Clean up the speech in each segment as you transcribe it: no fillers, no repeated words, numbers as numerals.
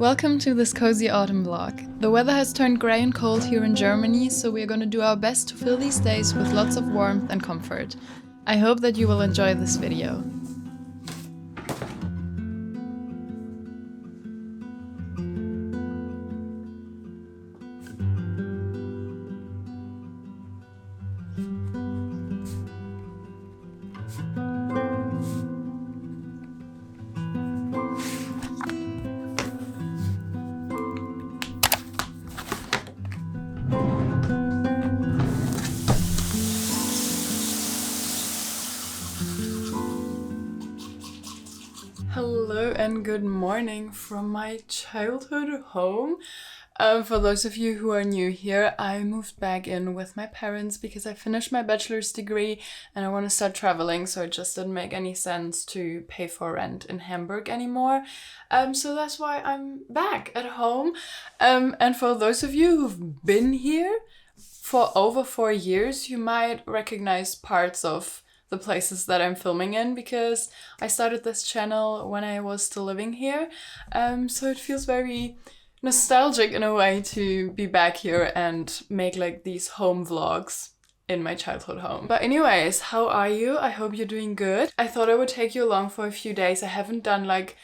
Welcome to this cozy autumn vlog. The weather has turned grey and cold here in Germany, so we are going to do our best to fill these days with lots of warmth and comfort. I hope that you will enjoy this video. Hello and good morning from my childhood home. For those of you who are new here, I moved back in with my parents because I finished my bachelor's degree and I want to start traveling, so it just didn't make any sense to pay for rent in Hamburg anymore. So that's why I'm back at home. And for those of you who've been here for over 4 years, you might recognize parts of the places that I'm filming in because I started this channel when I was still living here. So it feels very nostalgic in a way to be back here and make like these home vlogs in my childhood home. But anyways, how are you? I hope you're doing good. I thought I would take you along for a few days. I haven't done like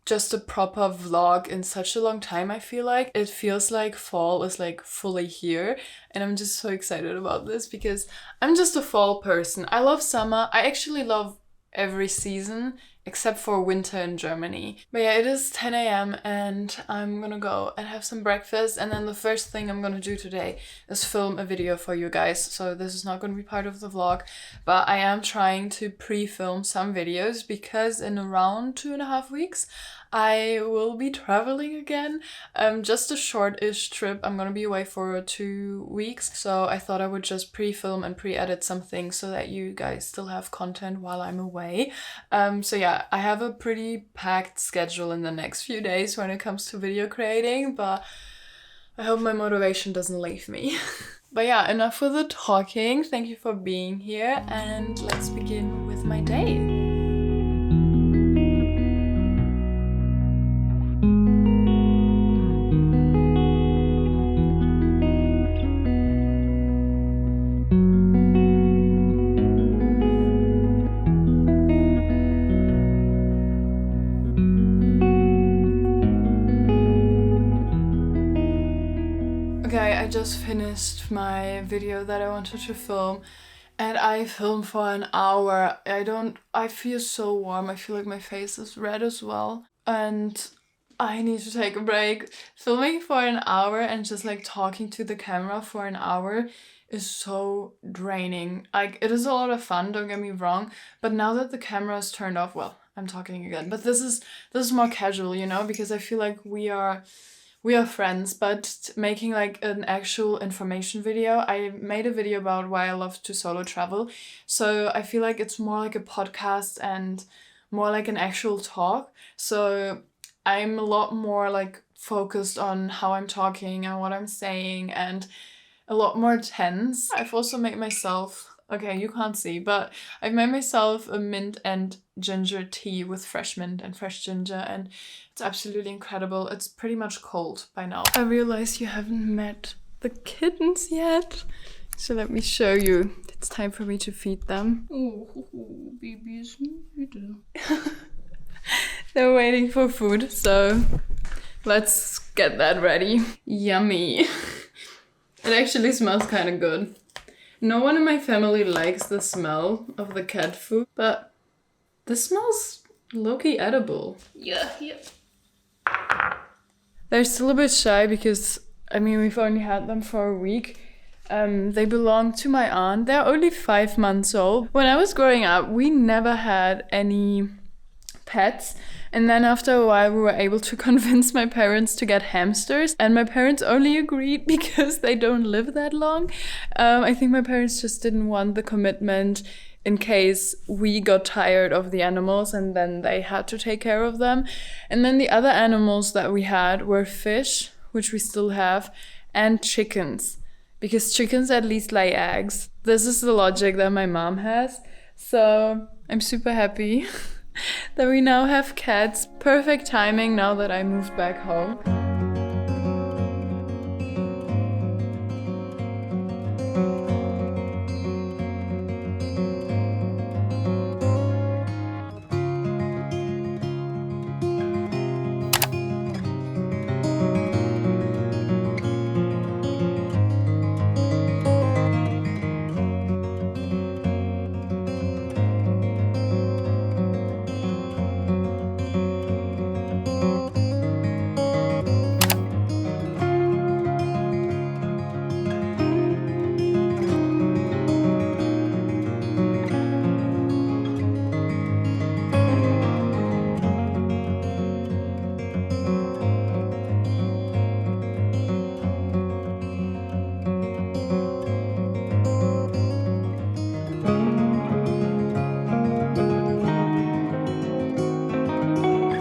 just a proper vlog in such a long time. I feel like it feels like fall is like fully here, and I'm just so excited about this because I'm just a fall person. I love summer. I actually love every season except for winter in Germany. But yeah, it is 10 a.m. and I'm gonna go and have some breakfast, and then the first thing I'm gonna do today is film a video for you guys. So this is not gonna be part of the vlog, but I am trying to pre-film some videos because in around 2.5 weeks I will be traveling again. Just a short-ish trip. I'm gonna be away for 2 weeks, so I thought I would just pre-film and pre-edit something so that you guys still have content while I'm away. So yeah, I have a pretty packed schedule in the next few days when it comes to video creating, but I hope my motivation doesn't leave me. But yeah, enough with the talking. Thank you for being here, and let's begin with my day. Okay, I just finished my video that I wanted to film, and I filmed for an hour. I feel so warm. I feel like my face is red as well, and I need to take a break. Filming for an hour and just like talking to the camera for an hour is so draining. Like, it is a lot of fun, don't get me wrong, but now that the camera is turned off, well, I'm talking again, but this is more casual, you know, because I feel like we are friends, but making like an actual information video. I made a video about why I love to solo travel, so I feel like it's more like a podcast and more like an actual talk. So I'm a lot more like focused on how I'm talking and what I'm saying, and a lot more tense. I've also made myself, okay, you can't see, but I've made myself a mint and ginger tea with fresh mint and fresh ginger, and it's absolutely incredible. It's pretty much cold by now. I realized you haven't met the kittens yet, so let me show you. It's time for me to feed them. Oh, babies. They're waiting for food, so let's get that ready. Yummy. It actually smells kind of good. No one in my family likes the smell of the cat food, but this smells low-key edible. Yeah. They're still a bit shy because, I mean, we've only had them for a week. They belong to my aunt. They're only 5 months old. When I was growing up, we never had any pets. And then after a while, we were able to convince my parents to get hamsters. And my parents only agreed because they don't live that long. I think my parents just didn't want the commitment in case we got tired of the animals and then they had to take care of them. And then the other animals that we had were fish, which we still have, and chickens. Because chickens at least lay eggs. This is the logic that my mom has. So I'm super happy that we now have cats. Perfect timing now that I moved back home.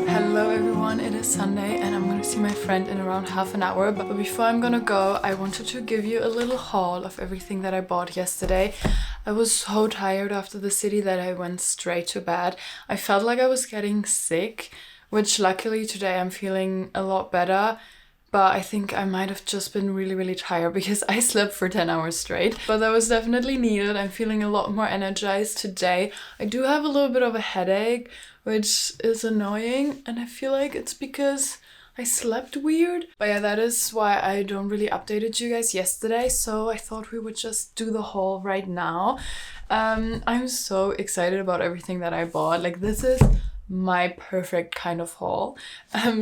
Hello everyone, it is Sunday and I'm gonna see my friend in around half an hour, but before I'm gonna go, I wanted to give you a little haul of everything that I bought yesterday. I was so tired after the city that I went straight to bed. I felt like I was getting sick, which luckily today I'm feeling a lot better. But I think I might have just been really tired because I slept for 10 hours straight. But that was definitely needed. I'm feeling a lot more energized today. I do have a little bit of a headache, which is annoying. And I feel like it's because I slept weird. But yeah, that is why I don't really updated you guys yesterday. So I thought we would just do the haul right now. I'm so excited about everything that I bought. Like, this is my perfect kind of haul.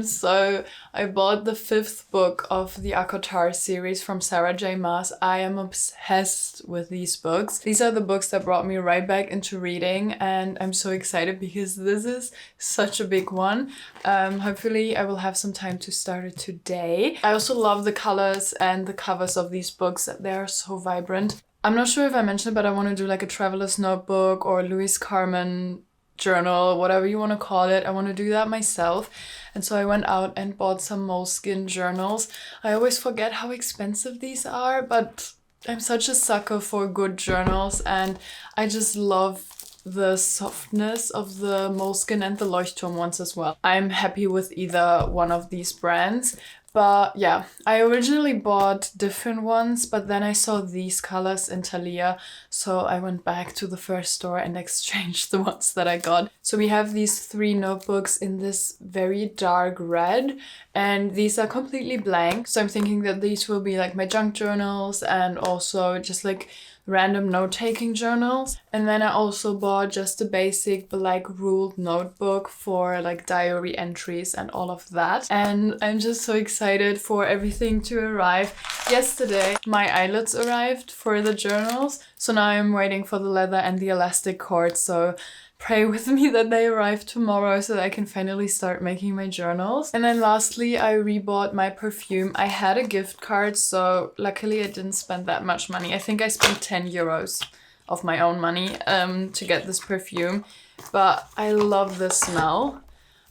So I bought the 5th book of the ACOTAR series from Sarah J Maas. I am obsessed with these books. These are the books that brought me right back into reading, and I'm so excited because this is such a big one. Hopefully I will have some time to start it today. I also love the colors and the covers of these books. They are so vibrant. I'm not sure if I mentioned it, but I want to do like a traveler's notebook or Louis Carmen journal, whatever you want to call it. I want to do that myself. And so I went out and bought some Moleskine journals. I always forget how expensive these are, but I'm such a sucker for good journals, and I just love the softness of the Moleskine and the Leuchtturm ones as well. I'm happy with either one of these brands. But yeah, I originally bought different ones, but then I saw these colors in Thalia, so I went back to the first store and exchanged the ones that I got. So we have these 3 notebooks in this very dark red, and these are completely blank. So I'm thinking that these will be like my junk journals and also just like random note-taking journals. And then I also bought just a basic black ruled notebook for like diary entries and all of that. And I'm just so excited for everything to arrive. Yesterday my eyelets arrived for the journals, so now I'm waiting for the leather and the elastic cord. So pray with me that they arrive tomorrow so that I can finally start making my journals. And then lastly, I rebought my perfume. I had a gift card, so luckily I didn't spend that much money. I think I spent 10 euros of my own money to get this perfume. But I love the smell.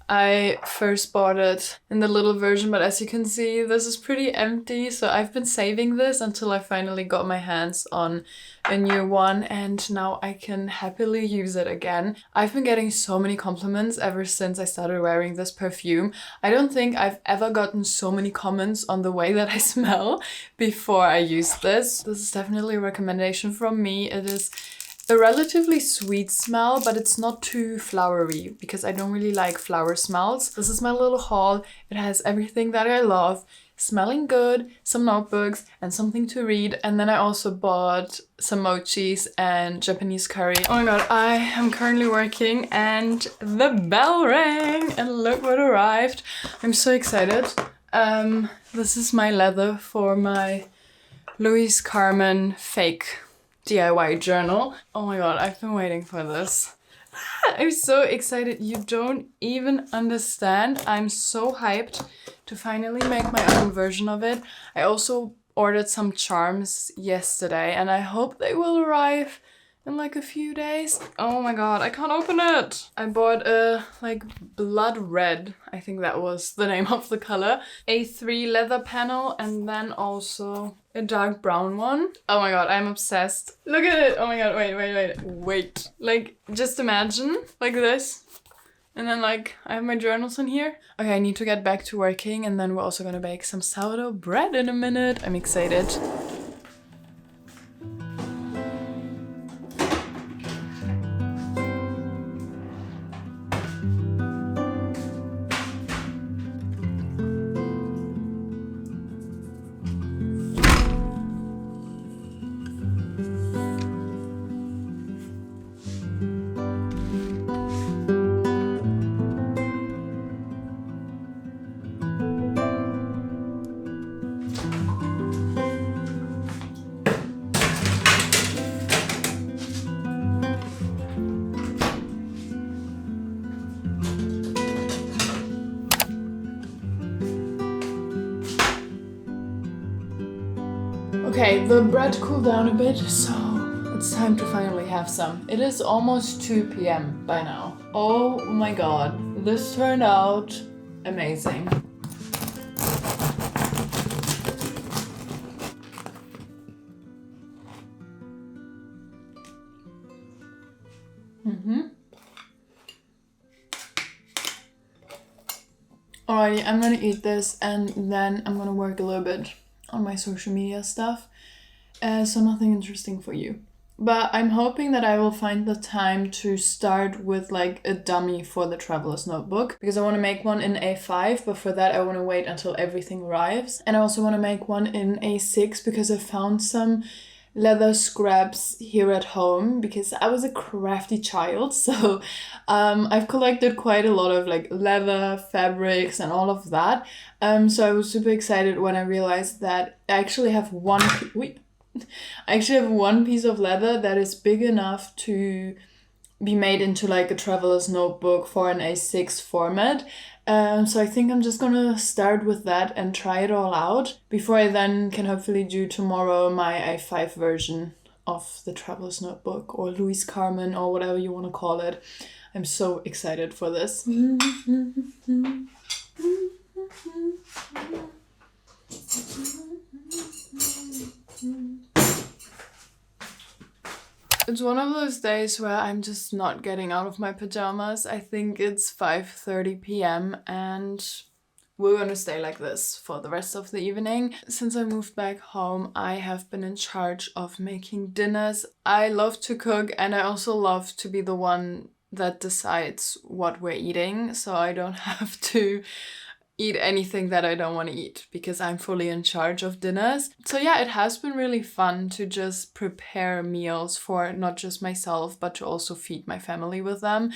I first bought it in the little version, but as you can see, this is pretty empty. So I've been saving this until I finally got my hands on a new one, and now I can happily use it again. I've been getting so many compliments ever since I started wearing this perfume. I don't think I've ever gotten so many comments on the way that I smell before I used this. This is definitely a recommendation from me. It is a relatively sweet smell, but it's not too flowery because I don't really like flower smells. This is my little haul. It has everything that I love. Smelling good, some notebooks, and something to read. And then I also bought some mochis and Japanese curry. Oh my god, I am currently working and the bell rang and look what arrived. I'm so excited. This is my leather for my Louis Carmen fake DIY journal. Oh my god, I've been waiting for this. I'm so excited. You don't even understand. I'm so hyped to finally make my own version of it. I also ordered some charms yesterday and I hope they will arrive in like a few days. Oh my god, I can't open it. I bought a like blood red, I think that was the name of the color, A3 leather panel, and then also a dark brown one. Oh my god, I'm obsessed. Look at it. Oh my god, wait. Like, just imagine like this. And then like I have my journals in here. Okay, I need to get back to working, and then we're also gonna bake some sourdough bread in a minute. I'm excited. Okay, the bread cooled down a bit, so it's time to finally have some. It is almost 2 p.m. by now. Oh my god, this turned out amazing. Alrighty, I'm gonna eat this and then I'm gonna work a little bit on my social media stuff. So nothing interesting for you. But I'm hoping that I will find the time to start with like a dummy for the traveler's notebook, because I want to make one in A5, but for that I want to wait until everything arrives. And I also want to make one in A6 because I found some leather scraps here at home because I was a crafty child. So I've collected quite a lot of like leather fabrics and all of that. So I was super excited when I realized that I actually have one piece of leather that is big enough to be made into like a traveler's notebook for an A6 format. So I think I'm just gonna start with that and try it all out before I then can hopefully do tomorrow my A5 version of the traveler's notebook, or Louis Carmen, or whatever you want to call it. I'm so excited for this. It's one of those days where I'm just not getting out of my pajamas. I think it's 5:30 p.m. and we're gonna stay like this for the rest of the evening. Since I moved back home, I have been in charge of making dinners. I love to cook, and I also love to be the one that decides what we're eating, so I don't have to eat anything that I don't want to eat because I'm fully in charge of dinners. So yeah, it has been really fun to just prepare meals for not just myself, but to also feed my family with them.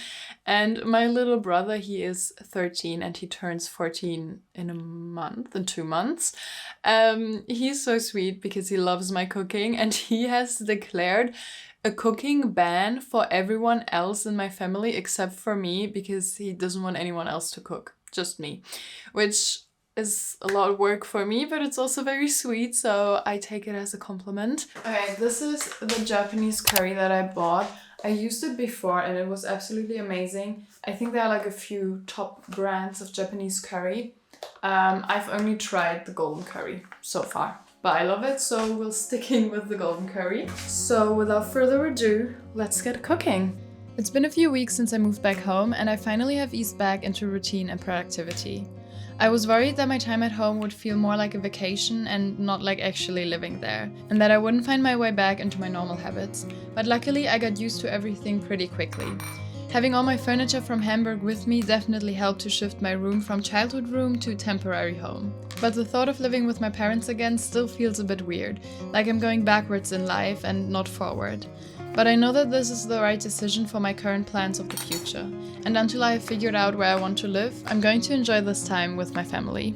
And my little brother, he is 13 and he turns 14 in 2 months. He's so sweet because he loves my cooking, and he has declared a cooking ban for everyone else in my family except for me, because he doesn't want anyone else to cook. Just me, which is a lot of work for me, but it's also very sweet, so I take it as a compliment. Okay, this is the Japanese curry that I bought. I used it before and it was absolutely amazing. I think there are like a few top brands of Japanese curry. I've only tried the golden curry so far, but I love it, so we're sticking with the golden curry. So without further ado, let's get cooking. It's been a few weeks since I moved back home, and I finally have eased back into routine and productivity. I was worried that my time at home would feel more like a vacation and not like actually living there, and that I wouldn't find my way back into my normal habits, but luckily I got used to everything pretty quickly. Having all my furniture from Hamburg with me definitely helped to shift my room from childhood room to temporary home. But the thought of living with my parents again still feels a bit weird, like I'm going backwards in life and not forward. But I know that this is the right decision for my current plans of the future, and until I have figured out where I want to live, I'm going to enjoy this time with my family.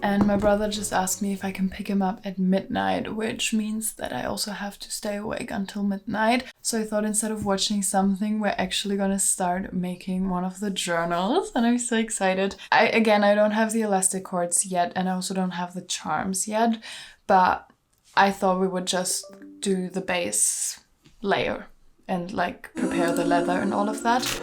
and my brother just asked me if I can pick him up at midnight, which means that I also have to stay awake until midnight. So I thought instead of watching something, we're actually gonna start making one of the journals, and I'm so excited. I don't have the elastic cords yet, and I also don't have the charms yet, but I thought we would just do the base layer and like prepare the leather and all of that.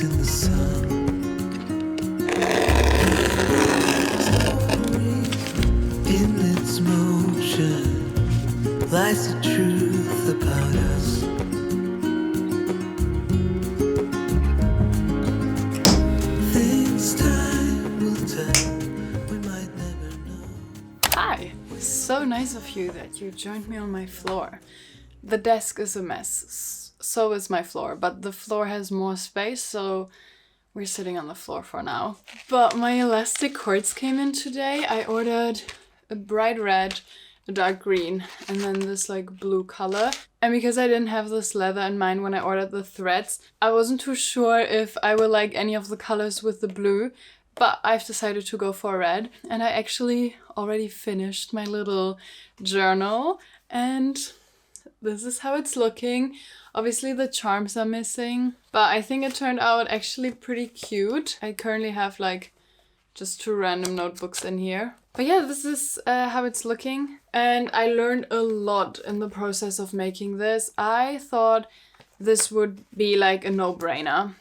In the sun, in its motion lies the truth about us. Things time will tell, we might never know. Hi! So nice of you that you joined me on my floor. The desk is a mess, so is my floor, but the floor has more space, so we're sitting on the floor for now. But my elastic cords came in today. I ordered a bright red, a dark green, and then this like blue color. And because I didn't have this leather in mind when I ordered the threads, I wasn't too sure if I will like any of the colors with the blue, but I've decided to go for red. And I actually already finished my little journal, and this is how it's looking. Obviously the charms are missing, but I think it turned out actually pretty cute. I currently have like just 2 random notebooks in here. But yeah, this is how it's looking. And I learned a lot in the process of making this. I thought this would be like a no-brainer,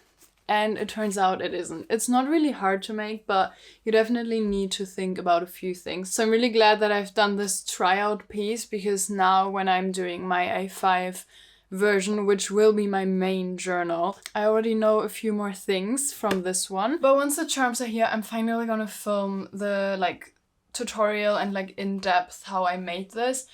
and it turns out it isn't. It's not really hard to make, but you definitely need to think about a few things. So I'm really glad that I've done this tryout piece, because now when I'm doing my A5 version, which will be my main journal, I already know a few more things from this one. But once the charms are here, I'm finally gonna film the like tutorial and like in-depth how I made this,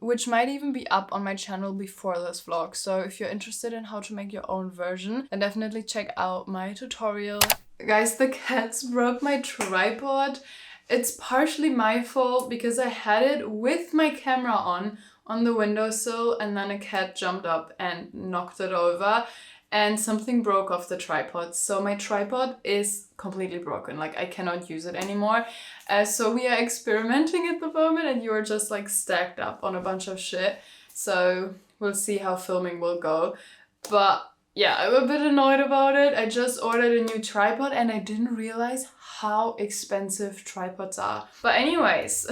which might even be up on my channel before this vlog. So if you're interested in how to make your own version, then definitely check out my tutorial. Guys, the cats broke my tripod. It's partially my fault because I had it with my camera on the windowsill, and then a cat jumped up and knocked it over and something broke off the tripod. So my tripod is completely broken, like I cannot use it anymore. So we are experimenting at the moment, and you are just like stacked up on a bunch of shit. So we'll see how filming will go. But yeah, I'm a bit annoyed about it. I just ordered a new tripod and I didn't realize how expensive tripods are. But anyways,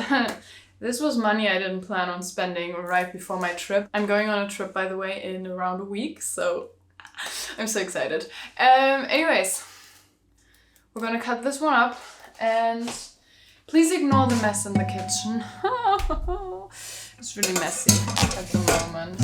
this was money I didn't plan on spending right before my trip. I'm going on a trip, by the way, in around a week, so I'm so excited. Anyways, we're gonna cut this one up, and please ignore the mess in the kitchen. It's really messy at the moment.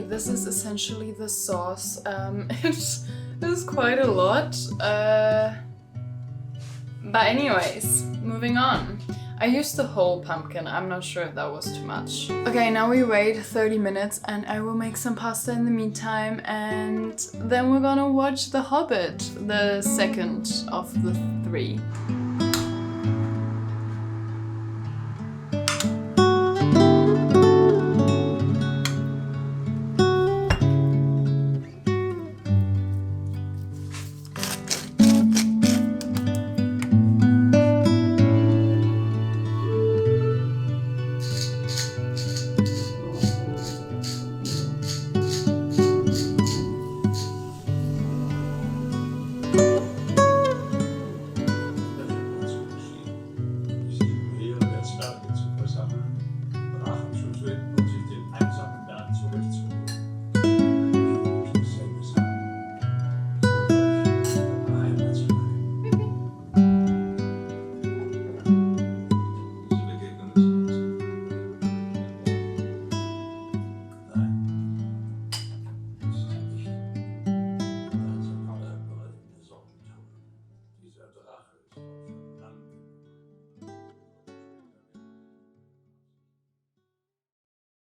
This is essentially the sauce. It is quite a lot. But anyways, moving on. I used the whole pumpkin. I'm not sure if that was too much. Okay, now we wait 30 minutes and I will make some pasta in the meantime, and then we're gonna watch The Hobbit, the second of the 3.